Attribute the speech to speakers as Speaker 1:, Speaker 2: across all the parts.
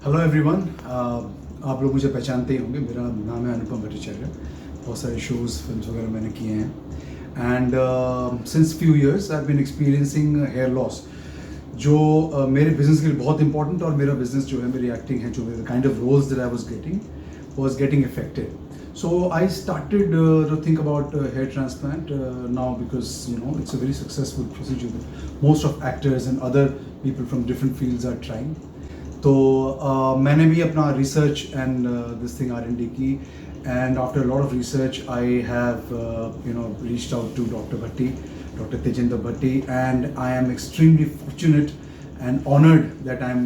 Speaker 1: Hello everyone. आप लोग मुझे पहचानते ही होंगे, मेरा नाम है अनुपम भट्टाचार्य। बहुत सारे शोज़ फिल्म्स वगैरह मैंने किए हैं and since few years I have been experiencing hair loss जो मेरे बिजनेस के लिए बहुत इंपॉर्टेंट, और मेरा बिजनेस जो है, मेरी एक्टिंग है, जो मेरे kind of roles that I was getting affected. So I started to think about hair transplant now, because it's a very successful procedure that most of actors and other people from different fields are trying. तो मैंने भी अपना research and this thing R&D की, and after lot of research I have reached out to doctor Tejinder Bhatti, and I am extremely fortunate and honored that I'm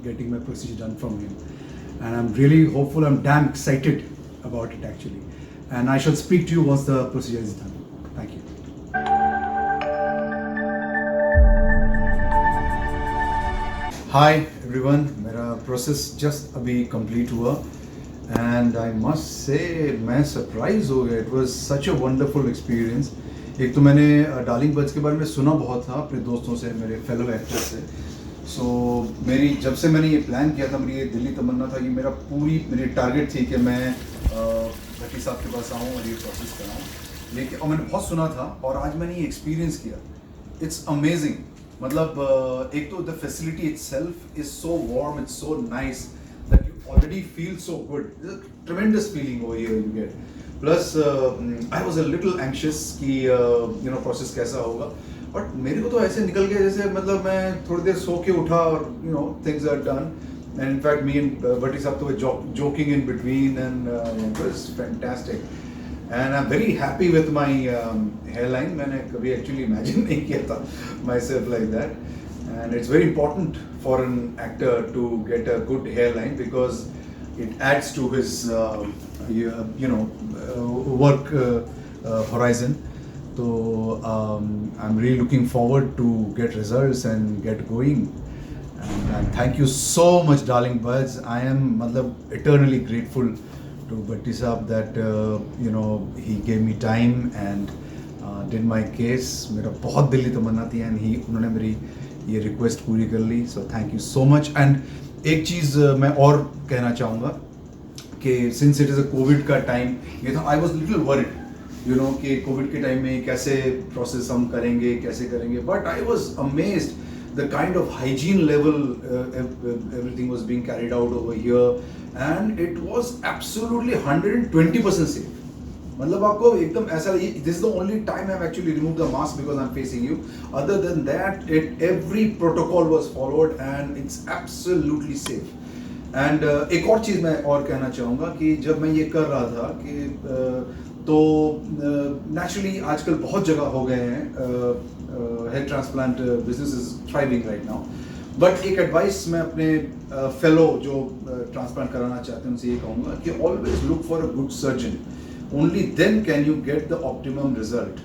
Speaker 1: getting my procedure done from him, and I'm really hopeful. I'm damn excited about it actually, and I shall speak to you once the procedure is done. Thank you. Hi everyone, मेरा process just अभी complete हुआ and I must say मैं surprise हो गया. It was such a wonderful experience. एक तो मैंने darling birds के बारे में सुना बहुत था अपने दोस्तों से, मेरे फेलो एक्टर्स से. सो मेरी जब से मैंने ये प्लान किया था, मेरी ये दिल्ली तमन्ना था कि मेरी टारगेट थी कि मैं भट्टी साहब के पास आऊँ और ये प्रोसेस कराऊँ. लेकिन और मैंने बहुत सुना था, और आज मैंने ये एक्सपीरियंस किया. It's amazing. मतलब एक तो the facility itself is so warm, it's so nice that you already feel so good. ट्रेमेंडस feeling over here you get. Plus I was a little anxious कि प्रोसेस कैसा होगा, बट मेरे को तो ऐसे निकल गया जैसे मतलब मैं थोड़ी देर सो के उठा और things are done. And in fact me and Bhatti साहब तो joking in between, and it was fantastic. And I'm very happy with my hairline. मैंने कभी actually imagine नहीं किया था myself like that. And it's very important for an actor to get a good hairline because it adds to his work horizon. So I'm really looking forward to get results and get going. And thank you so much, darling buds. I am मतलब eternally grateful to Bhatti Saab that he gave me time and did my case. मेरा बहुत दिल की तमन्ना थी, and उन्होंने मेरी ये request पूरी कर ली. So thank you so much. And एक चीज़ मैं और कहना चाहूँगा कि since it is a Covid का टाइम, ये था I was little worried कि कोविड के टाइम में कैसे प्रोसेस हम करेंगे, कैसे करेंगे. But I was amazed the kind of hygiene level everything was being carried out over here, and it was absolutely 120% safe. मतलब आपको एकदम ऐसा लगे. This is the only time I've actually removed the mask because I'm facing you. Other than that, every protocol was followed and it's absolutely safe. And एक और चीज़ मैं और कहना चाहूँगा कि जब मैं ये कर रहा था कि तो नेचुरली आजकल बहुत जगह हो गए हैं. Hair transplant business is thriving right now. But एक एडवाइस मैं अपने फेलो जो ट्रांसप्लांट कराना चाहते हैं उनसे ये कहूँगा कि always look for a good surgeon. Only then can you get the optimum result.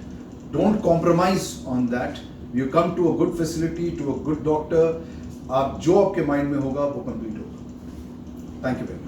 Speaker 1: Don't compromise on that. You come to a good facility, to a good doctor. आप जो आपके माइंड में होगा वो कंप्लीट होगा. Thank you very much.